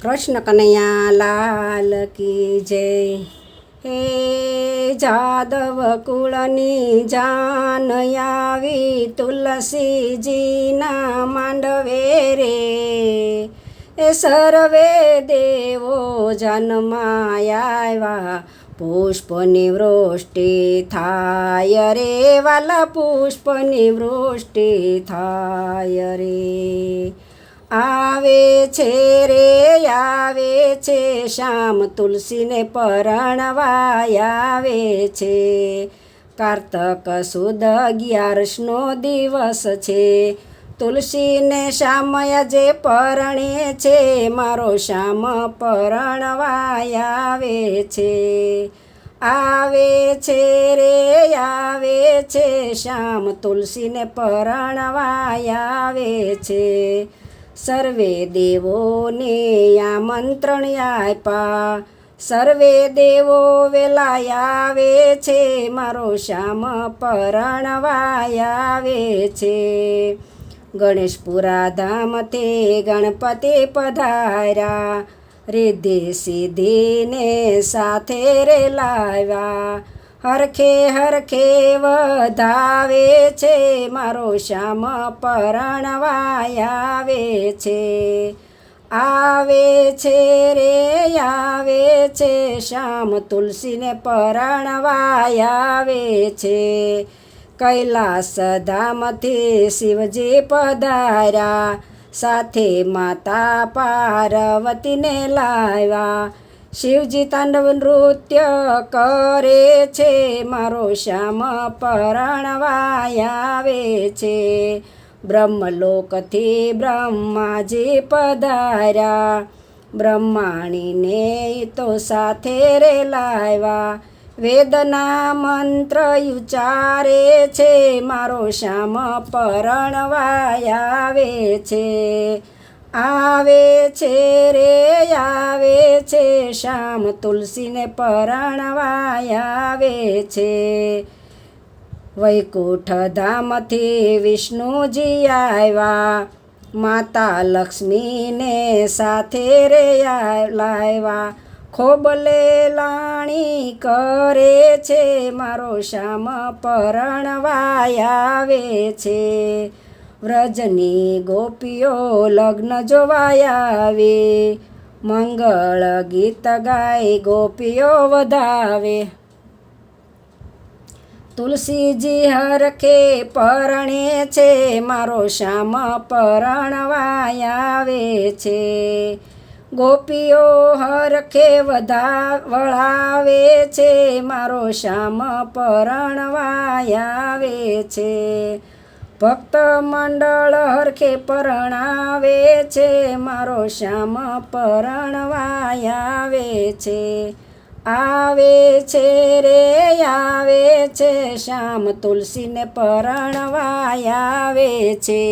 કૃષ્ણ કનૈયા લાલ કી જય। હે જાદવ કુળની જાન આવી તુલસીજીના માંડવે રે। એ સર્વે દેવો જન્માયા પુષ્પની વૃષ્ટિ થાય રે વાલા પુષ્પની વૃષ્ટિ થાય રે। આવે છે રે આવે છે શ્યામ તુલસીને પરણવા આવે છે। કારતક સુદ 11નો દિવસ છે। તુલસીને શ્યામ આજે પરણે છે મારો શ્યામ પરણવા આવે છે। આવે છે રે આવે છે શ્યામ તુલસીને પરણવા આવે છે। સર્વે દેવોને આમંત્રણ આપ્યા સર્વે દેવો વેલા આવે છે મારો શ્યામ પરણવા આવે છે। ગણેશપુરા ધામથી ગણપતિ પધાર્યા રિદ્ધિ સિદ્ધિને સાથે રે લાવ્યા। હરખે હરખે વધાવે છે મારો શ્યામ પરણવા આવે છે। આવે છે રે આવે છે શ્યામ તુલસીને પરણવા આવે છે। કૈલાસ ધામથી શિવજી પધાર્યા સાથે માતા પાર્વતીને લાવ્યા। શિવજી તાંડવ નૃત્ય કરે છે મારો શ્યામ પરણવા આવે છે। બ્રહ્મલોકથી બ્રહ્માજી પધાર્યા બ્રહ્માણીને તો સાથે રે લાવ્યા। વેદના મંત્ર ઉચ્ચારે છે મારો શ્યામ પરણવા આવે છે। આવે છે રે આવે છે શ્યામ તુલસીને પરણવા આવે છે। વૈકુંઠ ધામથી વિષ્ણુજી આવ્યા માતા લક્ષ્મીને સાથે રે લાવ્યા। ખોબલે લાણી કરે છે મારો શ્યામ પરણવા આવે છે। વ્રજની ગોપીઓ લગ્ન જોવા આવે મંગળ ગીત ગાય ગોપીઓ વધાવે। તુલસીજી હરખે પરણે છે મારો શ્યામ પરણવા આવે છે। ગોપીઓ હરખે વળાવે છે મારો શ્યામ પરણવા આવે છે। ભક્ત મંડળ હરખે પરણાવે છે મારો શ્યામ પરણવા આવે છે। આવે છે રે આવે છે શ્યામ તુલસીને પરણવા આવે છે।